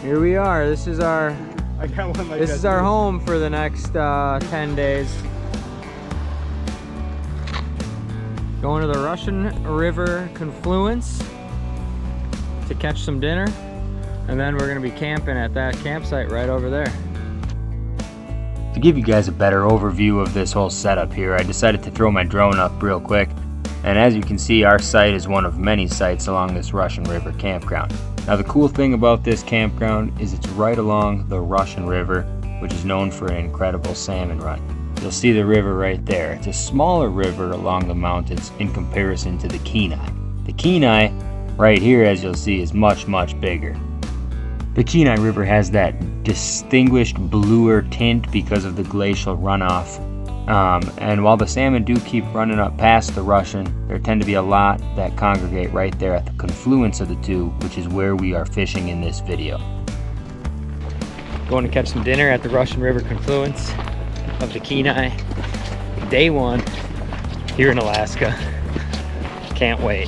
Here we are. This is our I got one like this is our home for the next 10 days. Going to the Russian River Confluence to catch some dinner, and then we're gonna be camping at that campsite right over there. To give you guys a better overview of this whole setup here, I decided to throw my drone up real quick. And as you can see, our site is one of many sites along this Russian River campground. Now the cool thing about this campground is it's right along the Russian River, which is known for an incredible salmon run. You'll see the river right there. It's a smaller river along the mountains in comparison to the Kenai. The Kenai, right here as you'll see, is much, much bigger. The Kenai River has that distinguished bluer tint because of the glacial runoff. And while the salmon do keep running up past the Russian, there tend to be a lot that congregate right there at the confluence of the two, which is where we are fishing in this video. Going to catch some dinner at the Russian River Confluence of the Kenai. Day one here in Alaska. Can't wait.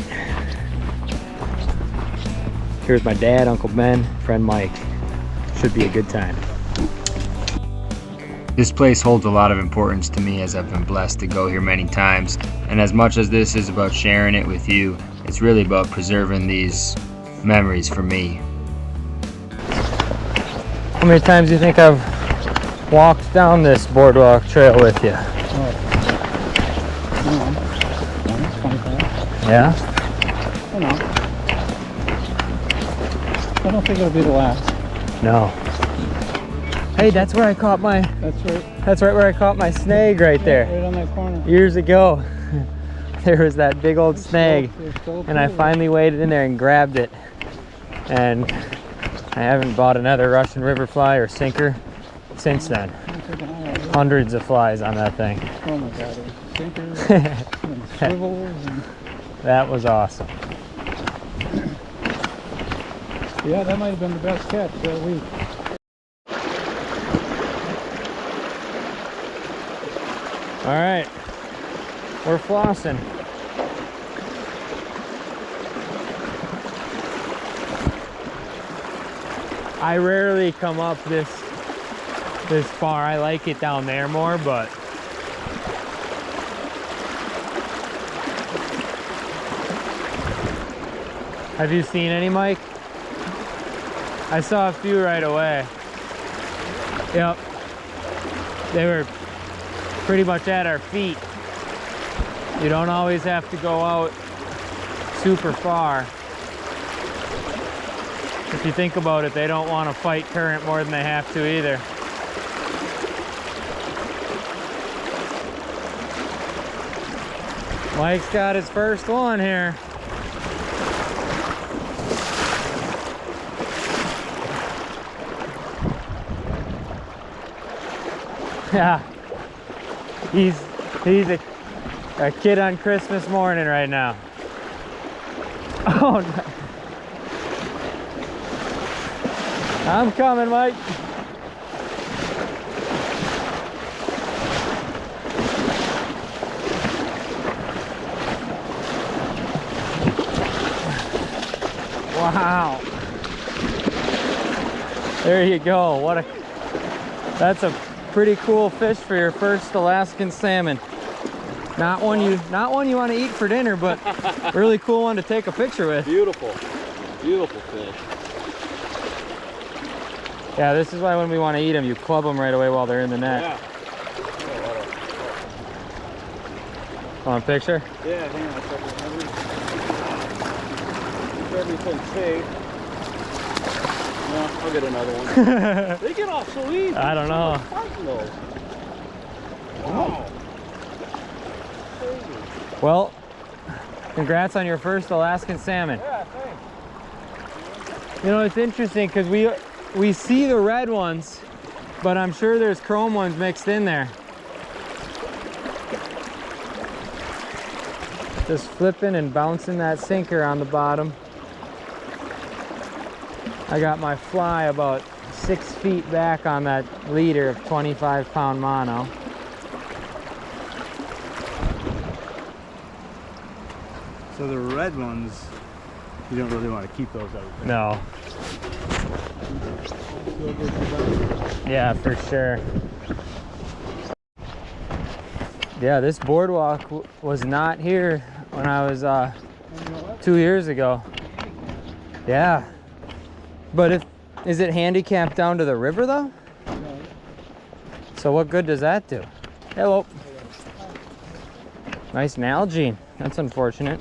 Here's my dad, Uncle Ben, friend Mike. Should be a good time. This place holds a lot of importance to me as I've been blessed to go here many times. And as much as this is about sharing it with you, it's really about preserving these memories for me. How many times do you think I've walked down this boardwalk trail with you? Yeah? I know. I don't think it'll be the last. No. Hey, that's where I caught my... That's right where I caught my snag right there. Right on that corner. Years ago. There was that big old snag. And I finally waded in there and grabbed it. And I haven't bought another Russian River fly or sinker since then. Hundreds of flies on that thing. Oh my god, it was sinkers and swivels and... That was awesome. Yeah, that might have been the best catch that week. All right, we're flossing. I rarely come up this far. I like it down there more, but have you seen any, Mike? I saw a few right away. Yep. They were pretty much at our feet. You don't always have to go out super far. If you think about it, they don't want to fight current more than they have to either. Mike's got his first one here. Yeah, he's a kid on Christmas morning right now. Oh no. I'm coming, Mike. Wow. There you go. That's a pretty cool fish for your first Alaskan salmon. Not one you want to eat for dinner, but really cool one to take a picture with. Beautiful. Beautiful fish. Yeah, this is why when we want to eat them, you club them right away while they're in the net. Yeah. Want a picture? Yeah, hang on a second. Keep everything safe. No, I'll get another one. They get off so easy. I don't know. Wow. Well, congrats on your first Alaskan salmon. Yeah, thanks. You know, it's interesting because we see the red ones, but I'm sure there's chrome ones mixed in there. Just flipping and bouncing that sinker on the bottom. I got my fly about 6 feet back on that leader of 25-pound mono. So the red ones, you don't really want to keep those out there. No. Yeah, for sure. Yeah, this boardwalk was not here when I was 2 years ago. Yeah. But is it handicapped down to the river though? No. So what good does that do? Hello. Nice Nalgene. That's unfortunate.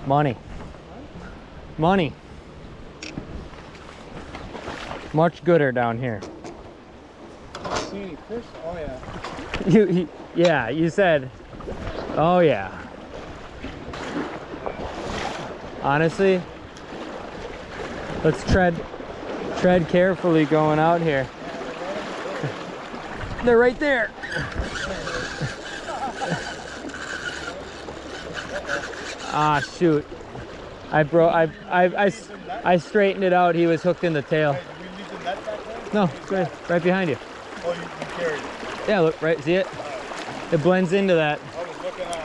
Money. Money. Much gooder down here. See any fish? Oh yeah. Yeah, you said, oh yeah. Honestly, let's tread carefully going out here. They're right there. Ah, shoot. I straightened it out. He was hooked in the tail. Hey, did we leave the net back there? No, it's right behind you. Oh, you carried it. Yeah, look, right, see it? It blends into that. I was looking at it.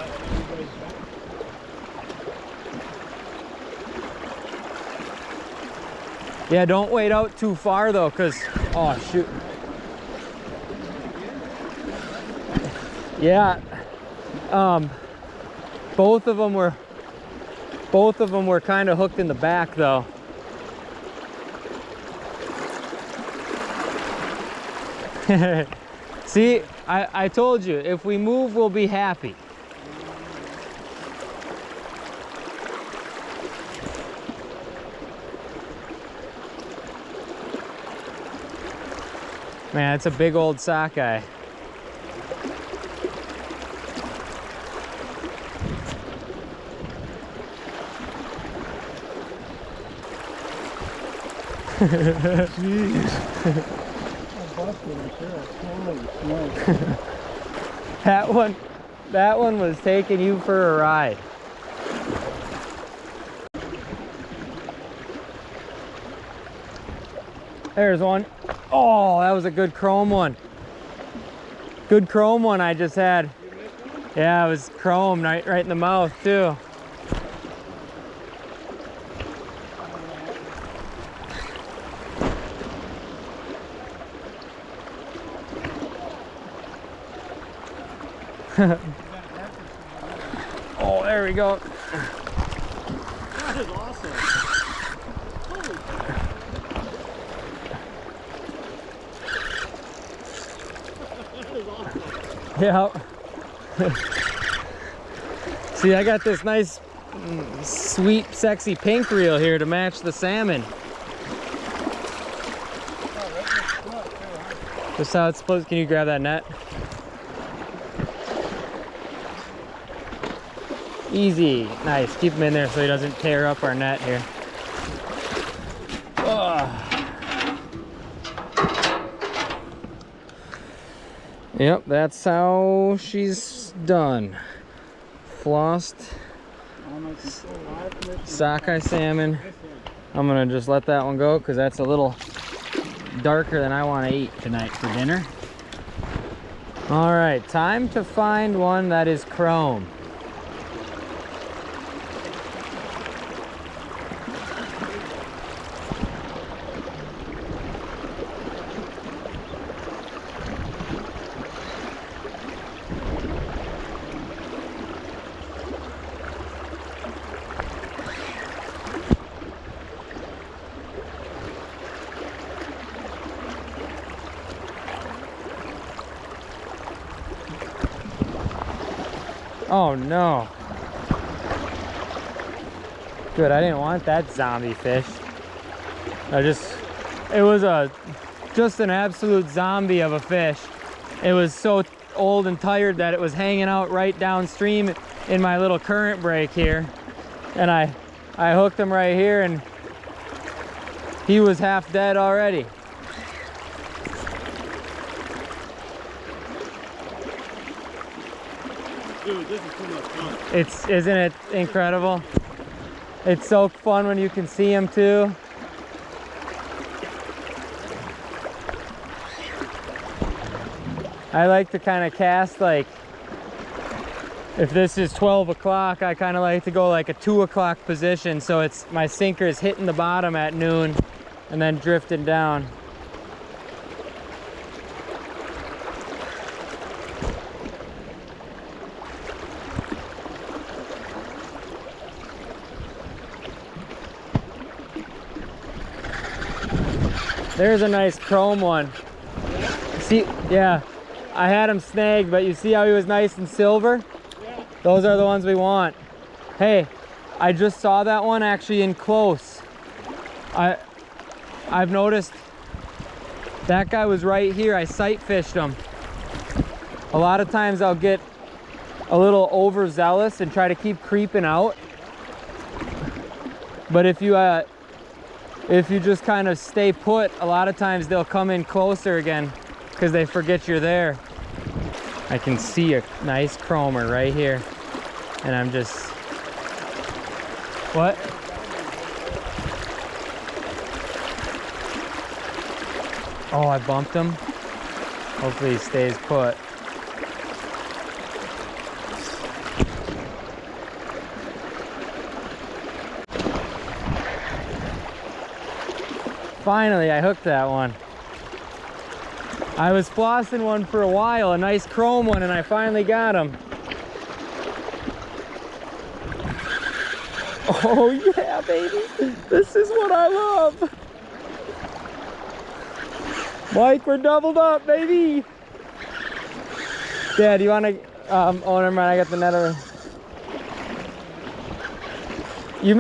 Yeah, don't wait out too far though, because, oh shoot. Yeah, both of them were kind of hooked in the back though. See, I told you, if we move, we'll be happy. Man, it's a big old sockeye. Jeez. I busted him, sure. Holy smokes. That one was taking you for a ride. There's one. Oh, that was a good chrome one. Good chrome one I just had. Yeah, it was chrome right in the mouth too. Oh, there we go. That is awesome. Holy that is awesome. Yeah. See, I got this nice, sweet, sexy pink reel here to match the salmon. Just how it's supposed. Can you grab that net? Easy. Nice. Keep him in there so he doesn't tear up our net here. Yep, that's how she's done. Flossed sockeye salmon. I'm gonna just let that one go because that's a little darker than I want to eat tonight for dinner. All right, time to find one that is chrome. Oh no. Good, I didn't want that zombie fish. It was just an absolute zombie of a fish. It was so old and tired that it was hanging out right downstream in my little current break here. And I hooked him right here and he was half dead already. Dude, this is too much fun. Isn't it incredible? It's so fun when you can see them too. I like to kind of cast like if this is 12 o'clock, I kind of like to go like a 2 o'clock position, so it's my sinker is hitting the bottom at noon and then drifting down. There's a nice chrome one. See, yeah, I had him snagged, but you see how he was nice and silver? Yeah. Those are the ones we want. Hey, I just saw that one actually in close. I've noticed that guy was right here. I sight fished him. A lot of times I'll get a little overzealous and try to keep creeping out. But if you just kind of stay put, a lot of times they'll come in closer again because they forget you're there. I can see a nice chromer right here, and I'm just, what? Oh, I bumped him. Hopefully he stays put. Finally, I hooked that one. I was flossing one for a while, a nice chrome one, and I finally got him. Oh yeah, baby. This is what I love. Mike, we're doubled up, baby. Dad, you want to, oh, never mind, I got the net over.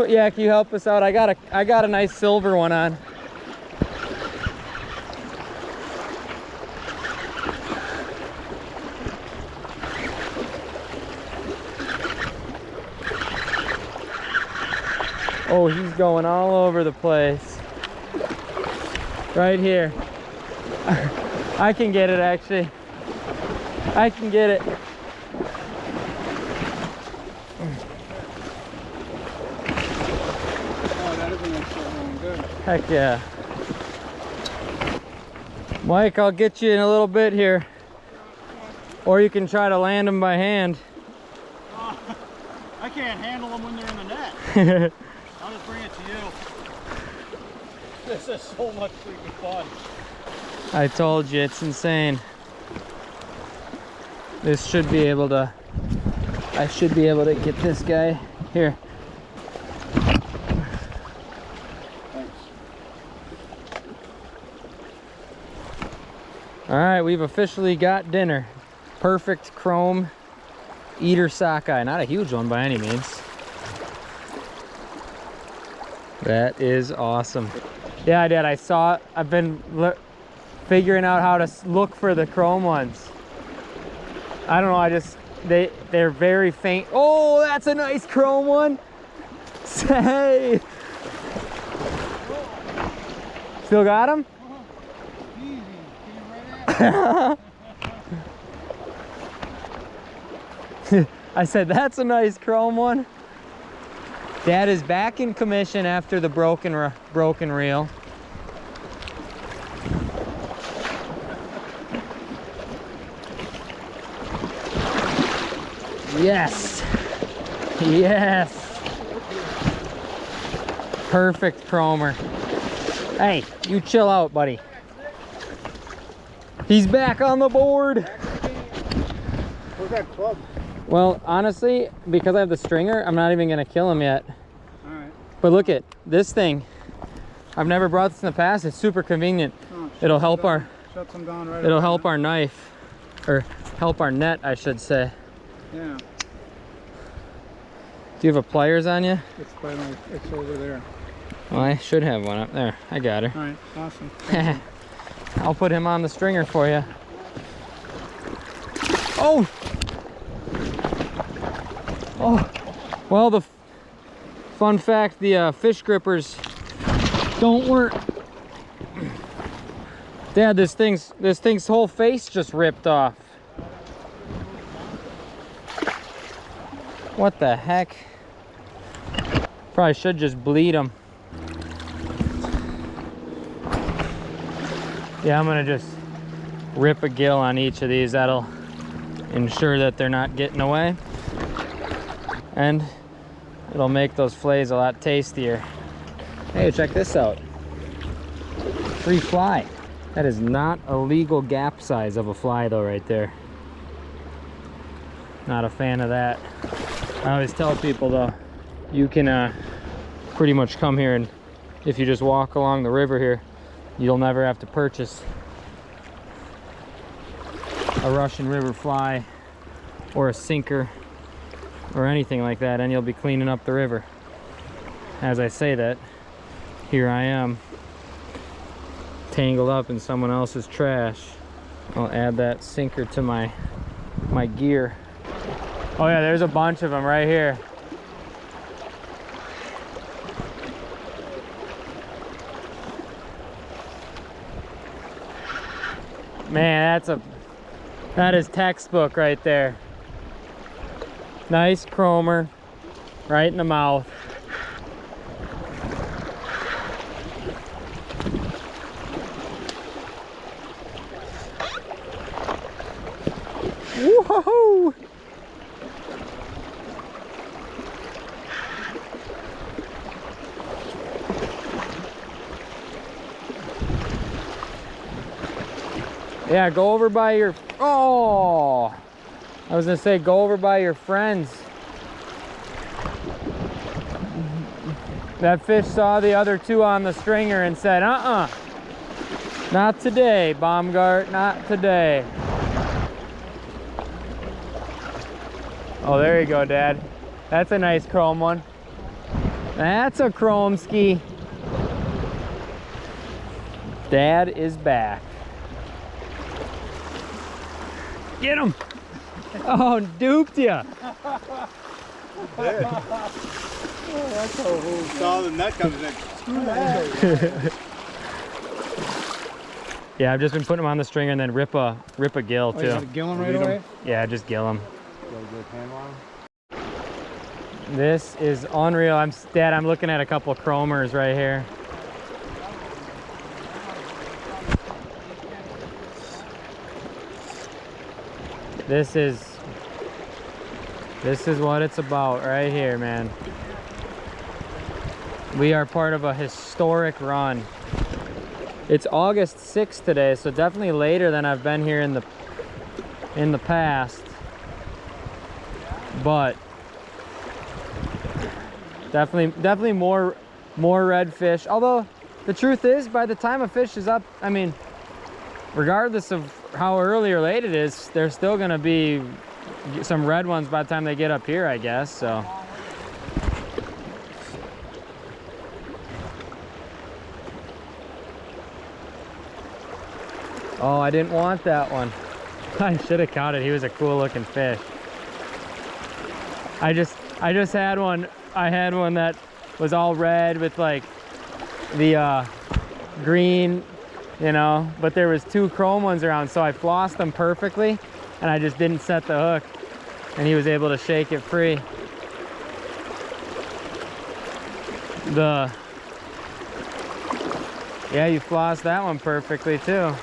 Yeah, can you help us out? I got a nice silver one on. Oh, he's going all over the place. Right here. I can get it, actually. I can get it. Oh, that isn't actually good. Heck yeah. Mike, I'll get you in a little bit here. Or you can try to land them by hand. I can't handle them when they're in the net. I'll just bring it to you. This is so much freaking fun. I told you, it's insane. This should be able to, I should be able to get this guy here. Thanks. All right, we've officially got dinner. Perfect chrome eater sockeye. Not a huge one by any means. That is awesome. Yeah, I did. I saw it. I've been figuring out how to look for the chrome ones. I don't know. They're very faint. Oh, that's a nice chrome one. Say. Still got him? Easy. Came right at I said, that's a nice chrome one. Dad is back in commission after the broken reel. Yes. Yes. Perfect chromer. Hey, you chill out, buddy. He's back on the board. Where's that club? Well, honestly, because I have the stringer, I'm not even gonna kill him yet. Alright. But look at this thing. I've never brought this in the past. It's super convenient. Oh, It'll help our, shut them down right it'll away, help huh? our knife, or help our net, I should say. Yeah. Do you have a pliers on you? It's over there. Well, I should have one up there. I got her. Alright, awesome. I'll put him on the stringer for you. Oh! Oh! Well, the fun fact, the fish grippers don't work. Dad, this thing's whole face just ripped off. What the heck? Probably should just bleed them. Yeah, I'm gonna just rip a gill on each of these. That'll ensure that they're not getting away. and it'll make those fillets a lot tastier. Hey, check this out. Free fly. That is not a legal gap size of a fly though right there. Not a fan of that. I always tell people though, you can pretty much come here, and if you just walk along the river here, you'll never have to purchase a Russian River fly or a sinker or anything like that, and you'll be cleaning up the river. As I say that, here I am tangled up in someone else's trash. I'll add that sinker to my gear. Oh yeah, there's a bunch of them right here. Man, that is textbook right there. Nice chromer right in the mouth. Woohoo! Yeah, go over by your, oh, I was gonna say go over by your friends. That fish saw the other two on the stringer and said, not today, Baumgart, not today. Oh, there you go, Dad. That's a nice chrome one. That's a chrome ski. Dad is back. Get him! Oh, duped ya. Oh, that's how who saw the net comes in. Screw that. Yeah, I've just been putting them on the stringer and then rip a gill too. You gotta gill them right away? Yeah, just gill them. Good handle on them. This is unreal. Dad, I'm looking at a couple chromers right here. This is what it's about right here, man. We are part of a historic run. It's August 6th today, so definitely later than I've been here in the past. But definitely more redfish. Although the truth is, by the time a fish is up, I mean, regardless of how early or late it is, there's still gonna be some red ones by the time they get up here, I guess. So oh, I didn't want that one. I should have caught it. He was a cool looking fish. I just had one. I had one that was all red with like the green, you know, but there was two chrome ones around, so I flossed them perfectly and I just didn't set the hook, and he was able to shake it free. Yeah, you flossed that one perfectly too.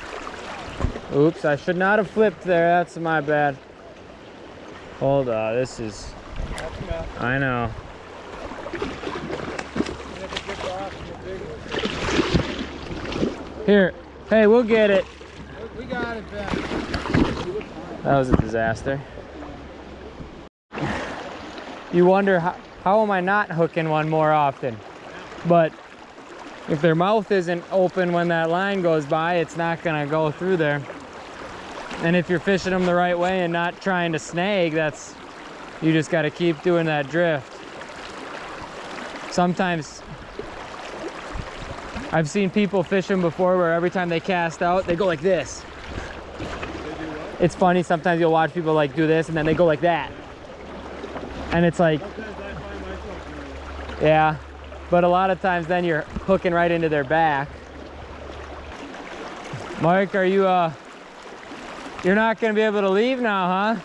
Oops, I should not have flipped there. That's my bad. Hold on, this is, I know. Here, hey, we'll get it. We got it back. That was a disaster. You wonder how am I not hooking one more often? But if their mouth isn't open when that line goes by, it's not gonna go through there. And if you're fishing them the right way and not trying to snag, you just gotta keep doing that drift. Sometimes I've seen people fish them before where every time they cast out, they go like this. It's funny, sometimes you'll watch people like do this and then they go like that. And it's like, yeah, but a lot of times then you're hooking right into their back. Mike, are you, you're not gonna be able to leave now,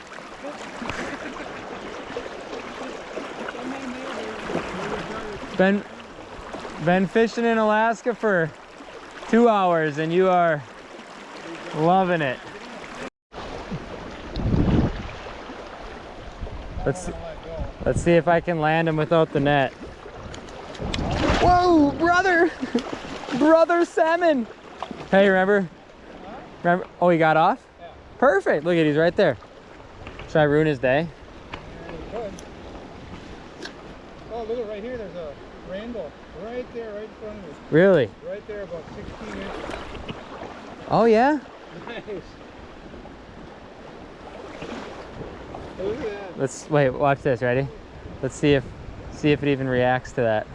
huh? Been fishing in Alaska for 2 hours and you are loving it. Let's see if I can land him without the net. Whoa, brother! Brother salmon! Hey, remember? Remember? Oh, he got off? Yeah. Perfect. Look at, he's right there. Should I ruin his day? Yeah, you could. Oh, look at right here. There's a rainbow. Right there, right in front of me. Really? Right there, about 16 inches. Oh, yeah? Nice. Look at that. Let's wait, watch this, ready? Let's see if it even reacts to that.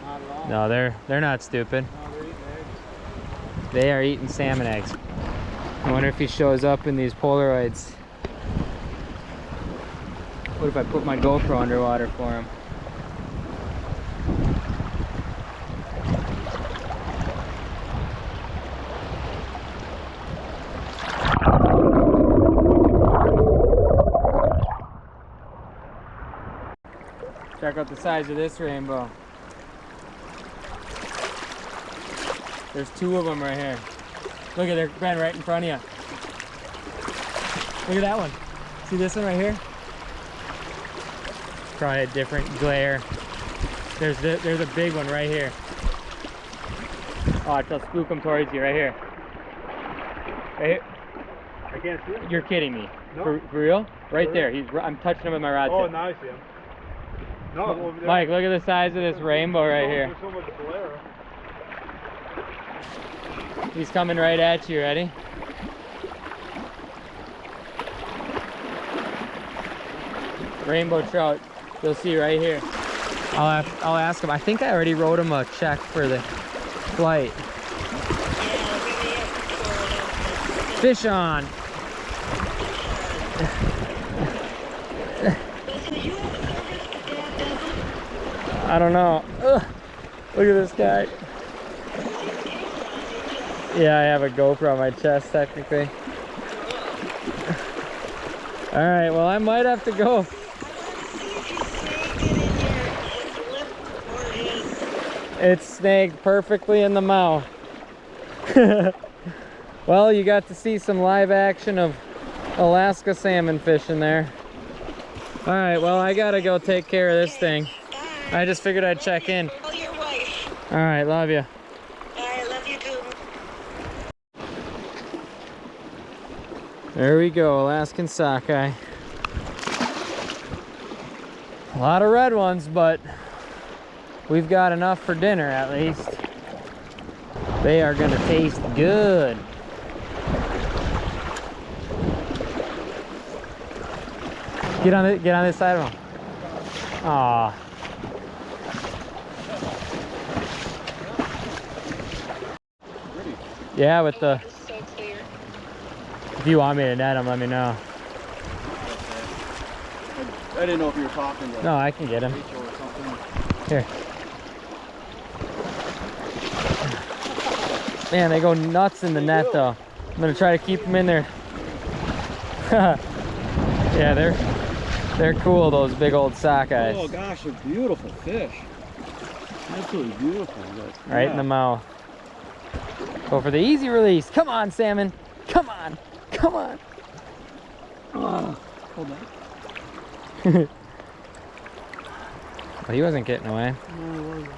Not at all. No, they're not stupid. No, they're eating eggs. They are eating salmon eggs. I wonder if he shows up in these Polaroids. What if I put my GoPro underwater for him? Check out the size of this rainbow. There's two of them right here. Look at, they're Ben, right in front of you. Look at that one. See this one right here? Probably a different glare. There's a big one right here. Watch, I'll spook him towards you right here. Right here. I can't see him. You're kidding me. No. For real? Right For there. real? I'm touching him with my rod Oh, tip. now I see him. No, over there. Mike, look at the size of this rainbow right here. There's so much glare. He's coming right at you. Ready? Rainbow trout. You'll see right here. I'll ask him. I think I already wrote him a check for the flight. Fish on. I don't know. Ugh. Look at this guy. Yeah, I have a GoPro on my chest technically. All right, well, I might have to go. It's snagged perfectly in the mouth. Well, you got to see some live action of Alaska salmon fishing there. All right, well, I gotta go take care of this thing. I just figured I'd check in. Call your wife. All right, love you. I love you too. There we go, Alaskan sockeye. A lot of red ones, but we've got enough for dinner at least. They are gonna taste good. Get on this side of them. Aw. Yeah, with the. It's so clear. If you want me to net them, let me know. I didn't know if you were talking to No, I can get him. Rachel or something. Here. Man, they go nuts in the net though. I'm gonna try to keep them in there. Yeah, they're cool, those big old sockeyes. Oh gosh, they're beautiful fish. Absolutely beautiful. But, Right in the mouth. Go for the easy release. Come on, salmon. Come on. Come on. Hold on. Well, he wasn't getting away. No, it wasn't.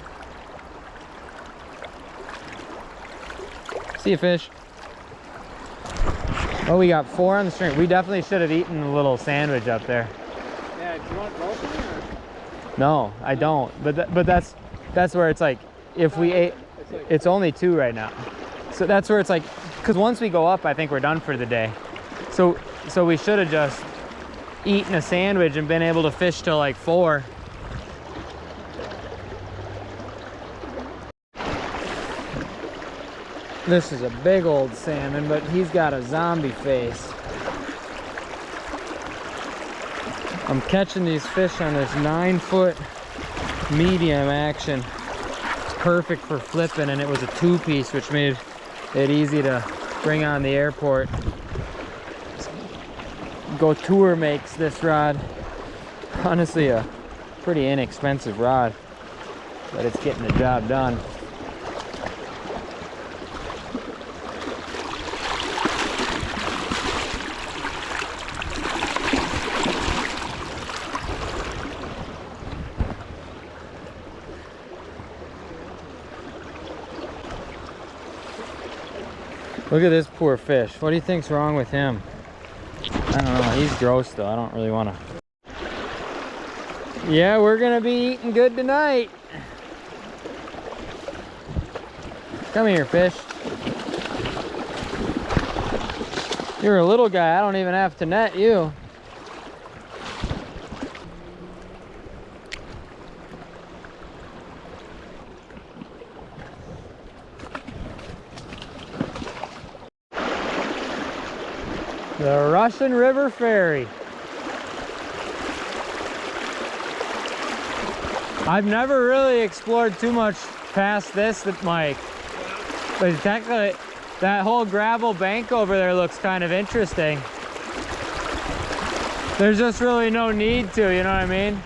See you, fish. Oh, we got 4 on the string. We definitely should have eaten the little sandwich up there. Yeah, do you want both of them? No, I don't. But that's where it's like, if we ate, it's only 2 right now. So that's where it's like, because once we go up, I think we're done for the day. So we should have just eaten a sandwich and been able to fish till like 4. This is a big old salmon, but he's got a zombie face. I'm catching these fish on this 9-foot medium action. It's perfect for flipping, and it was a 2-piece, which made it easy to bring on the airport. Go Tour makes this rod. Honestly, a pretty inexpensive rod, but it's getting the job done. Look at this poor fish. What do you think's wrong with him? I don't know. He's gross though. I don't really want to. Yeah, we're gonna be eating good tonight. Come here, fish. You're a little guy. I don't even have to net you. The Russian River Ferry. I've never really explored too much past this with Mike. But technically, that whole gravel bank over there looks kind of interesting. There's just really no need to, you know what I mean?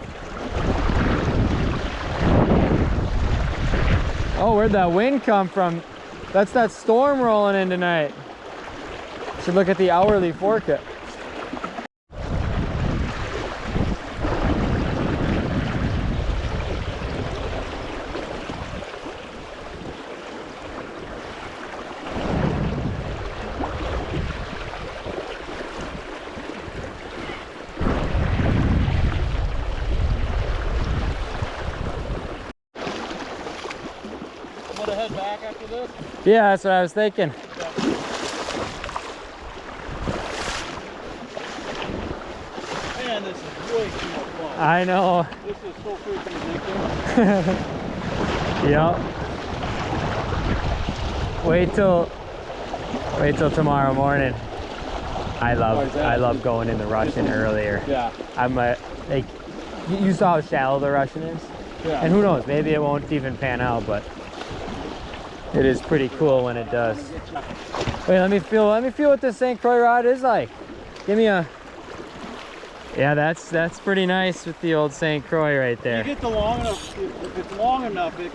Oh, where'd that wind come from? That's that storm rolling in tonight. Should look at the hourly forecast. I'm gonna head back after this. Yeah, that's what I was thinking. Man, this is way too much fun. I know. This is so freaking addicting. Yep. Wait till tomorrow morning. I love going in the Russian earlier. Yeah. I'm like, you saw how shallow the Russian is? Yeah. And who knows, maybe it won't even pan out, but it is pretty cool when it does. Wait, let me feel what this St. Croix rod is like. Give me a. Yeah, that's pretty nice with the old St. Croix right there. You get the long enough. If it's long enough, it.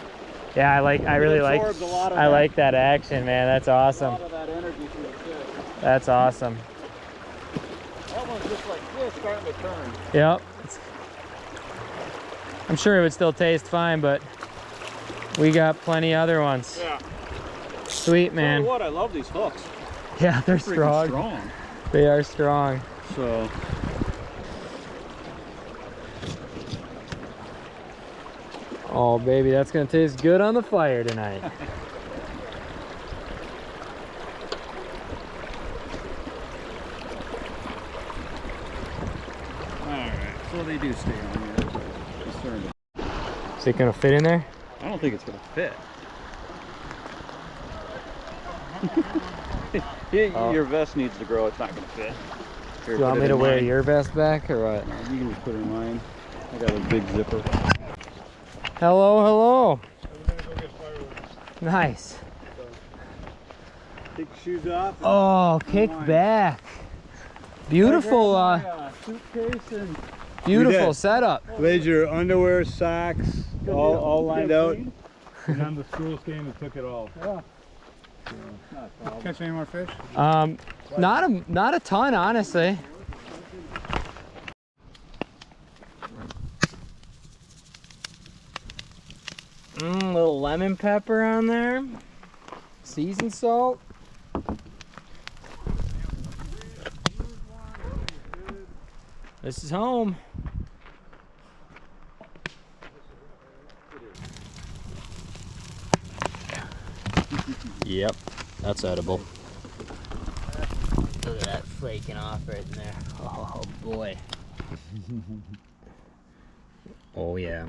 Yeah, I really like. I like that action, man. That's awesome. A lot of that energy from the fish. That's awesome. That one's just like this, starting to turn. Yep. I'm sure it would still taste fine, but we got plenty other ones. Yeah. Sweet, man. Tell you what, I love these hooks. Yeah, they're Freaking strong. They are strong. So. Oh, baby, that's gonna taste good on the fire tonight. Alright, so they do stay on here. Concerned. Is it gonna fit in there? I don't think it's gonna fit. Your vest needs to grow, it's not gonna fit. Here, Do you want me to wear your vest back or what? You can just put it in mine. I got a big zipper. Hello, hello. We're gonna go get fireworks. Nice. Take your shoes off. Oh, kick back. Beautiful, Suitcase and beautiful setup. Laid your underwear, socks, all lined out. And I'm the school team that took it all. Yeah. Catch any more fish? Not a ton, honestly. Little lemon pepper on there. Seasoned salt. This is home. Yep, that's edible. Look at that flaking off right in there. Oh boy. Oh yeah.